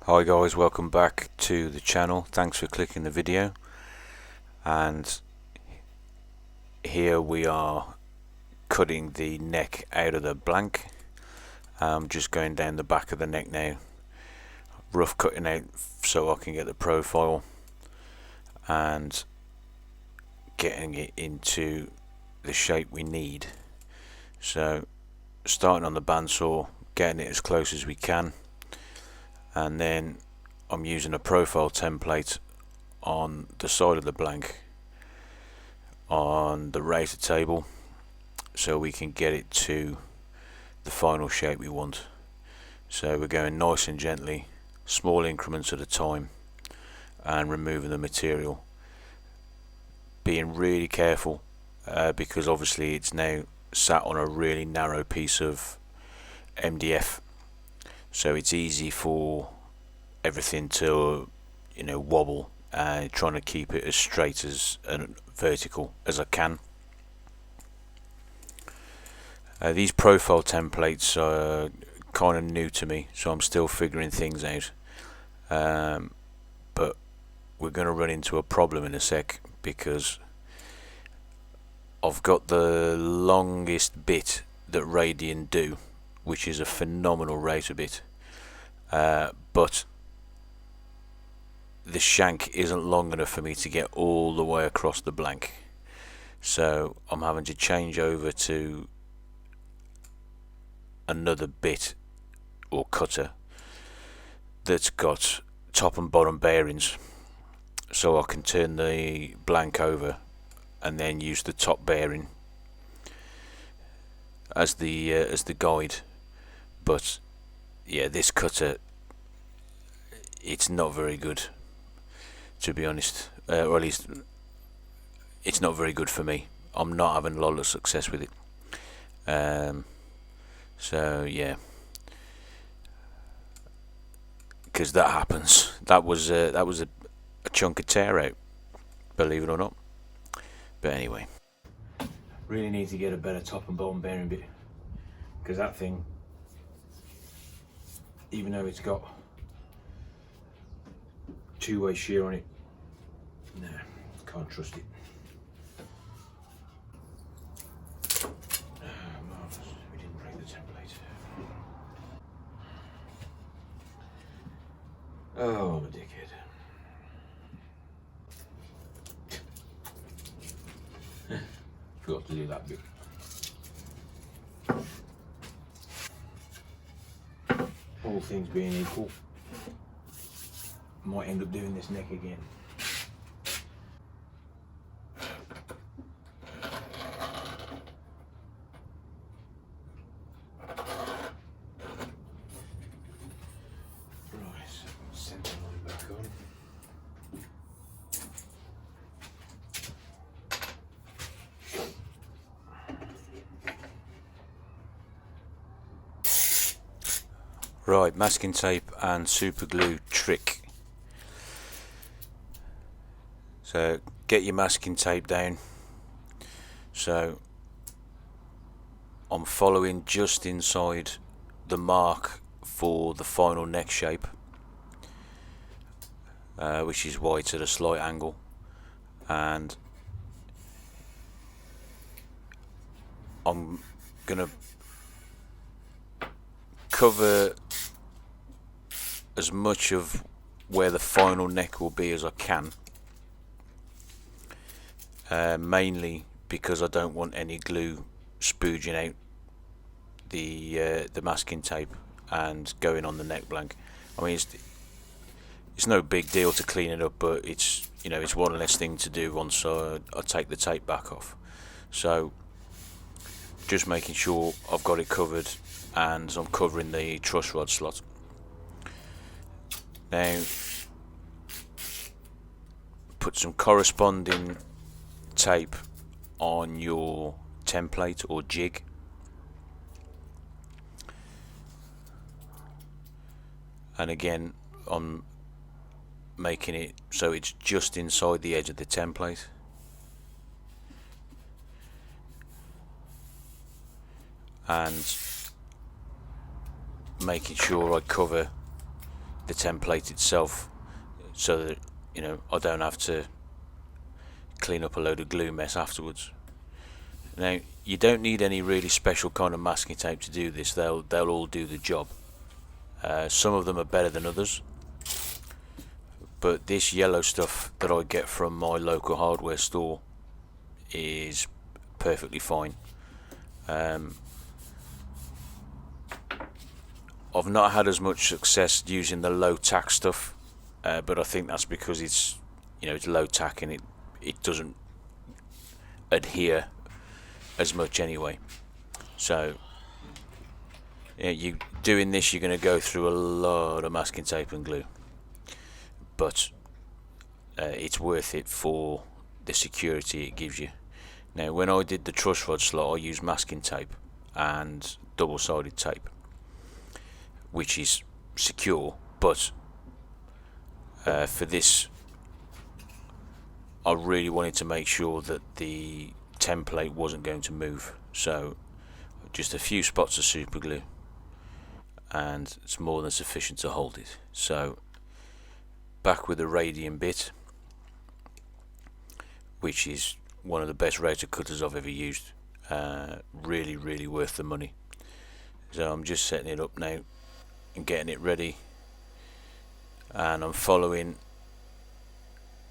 Hi guys, welcome back to the channel. Thanks for clicking the video. And here we are cutting the neck out of the blank. Just going down the back of the neck now, rough cutting out so I can get the profile and getting it into the shape we need. So starting on the bandsaw, getting it as close as we can, and then I'm using a profile template on the side of the blank on the router table so we can get it to the final shape we want. So we're going nice and gently, small increments at a time, and removing the material, being really careful because obviously it's now sat on a really narrow piece of MDF, so it's easy for everything to wobble, and trying to keep it as straight as and vertical as I can. These profile templates are kind of new to me, so I'm still figuring things out, but we're going to run into a problem in a sec because I've got the longest bit that Radian do, which is a phenomenal router bit, but the shank isn't long enough for me to get all the way across the blank, so I'm having to change over to another bit or cutter that's got top and bottom bearings, so I can turn the blank over and then use the top bearing as the guide. But yeah, this cutter, it's not very good, to be honest, or at least it's not very good for me. I'm not having a lot of success with it. So yeah, because that happens. That was a chunk of tear out, believe it or not. But anyway, really need to get a better top and bottom bearing bit, because that thing, even though it's got two-way shear on it, no, can't trust it. Marvellous, we didn't break the template. Oh, I'm a dickhead. Forgot to do that bit. All things being equal, might end up doing this neck again. Right, centre line back on. Right, masking tape and super glue trick. So get your masking tape down. So I'm following just inside the mark for the final neck shape, which is why it's at a slight angle, and I'm gonna cover as much of where the final neck will be as I can, mainly because I don't want any glue spooging out the masking tape and going on the neck blank. I mean, it's no big deal to clean it up, but it's it's one less thing to do once I take the tape back off. So just making sure I've got it covered, and I'm covering the truss rod slot. Now put some corresponding tape on your template or jig, and again I'm making it so it's just inside the edge of the template, and making sure I cover the template itself, so that, you know, I don't have to clean up a load of glue mess afterwards. Now, you don't need any really special kind of masking tape to do this. They'll all do the job. Some of them are better than others, but this yellow stuff that I get from my local hardware store is perfectly fine. I've not had as much success using the low tack stuff, but I think that's because it's, you know, it's low tack and it doesn't adhere as much anyway. So yeah, you doing this, you're going to go through a lot of masking tape and glue, but it's worth it for the security it gives you. Now, when I did the truss rod slot, I used masking tape and double-sided tape, which is secure, but for this I really wanted to make sure that the template wasn't going to move, so just a few spots of super glue and it's more than sufficient to hold it. So back with the radium bit, which is one of the best router cutters I've ever used. Really worth the money. So I'm just setting it up now and getting it ready, and I'm following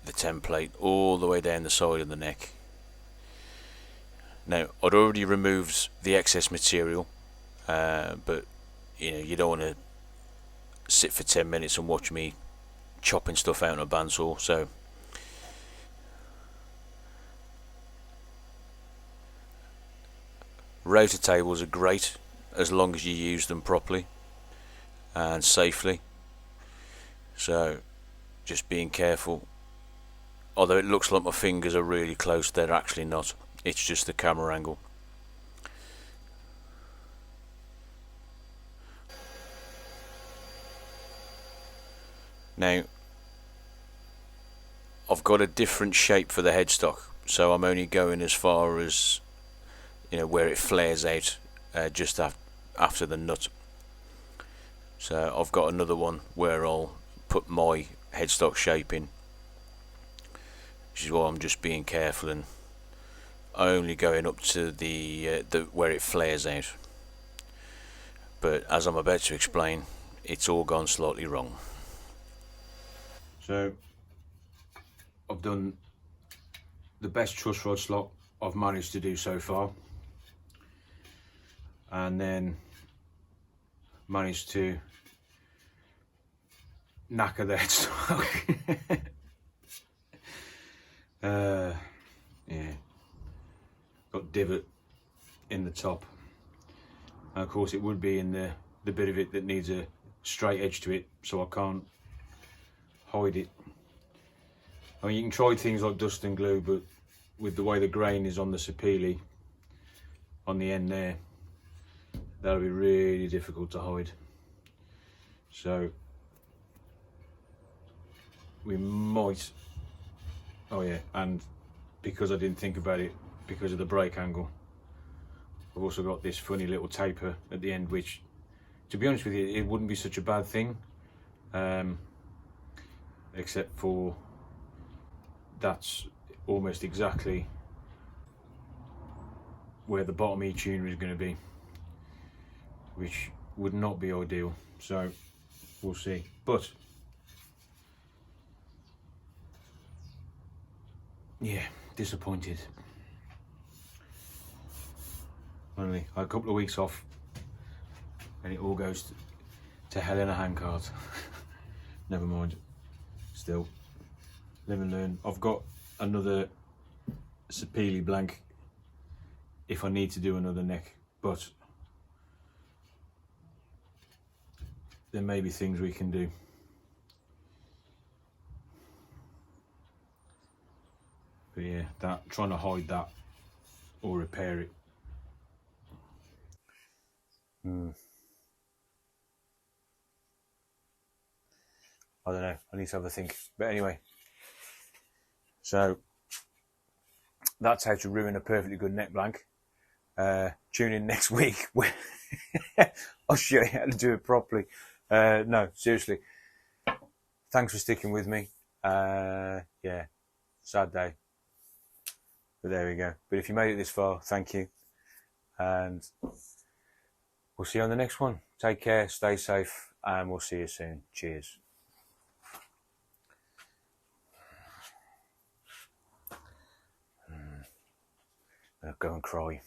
the template all the way down the side of the neck. Now, I'd already removed the excess material, but you know, you don't want to sit for 10 minutes and watch me chopping stuff out on a bandsaw. So router tables are great as long as you use them properly and safely, so just being careful. Although it looks like my fingers are really close, they're actually not. It's just the camera angle. Now, I've got a different shape for the headstock, so I'm only going as far as, you know, where it flares out just after the nut. So I've got another one where I'll put my headstock shape in, which is why I'm just being careful and only going up to the where it flares out. But as I'm about to explain, it's all gone slightly wrong. So I've done the best truss rod slot I've managed to do so far, and then managed to knacker the headstock. Yeah, got divot in the top, and of course it would be in the bit of it that needs a straight edge to it, so I can't hide it. I mean, you can try things like dust and glue, but with the way the grain is on the sapele on the end there, that'll be really difficult to hide. So we might, oh yeah, and because I didn't think about it, because of the break angle, I've also got this funny little taper at the end, which, to be honest with you, it wouldn't be such a bad thing, except for that's almost exactly where the bottom E-tuner is going to be, which would not be ideal, so we'll see. But yeah, disappointed. Only a couple of weeks off and it all goes to hell in a handcart. Never mind, still live and learn. I've got another sapele blank if I need to do another neck, but there may be things we can do. But yeah, that, trying to hide that or repair it. I don't know, I need to have a think. But anyway, so that's how to ruin a perfectly good neck blank. Tune in next week where I'll show you how to do it properly. No, seriously, thanks for sticking with me. Yeah, sad day, but there we go. But if you made it this far, thank you, and we'll see you on the next one. Take care, stay safe, and we'll see you soon. Cheers. I'll go and cry.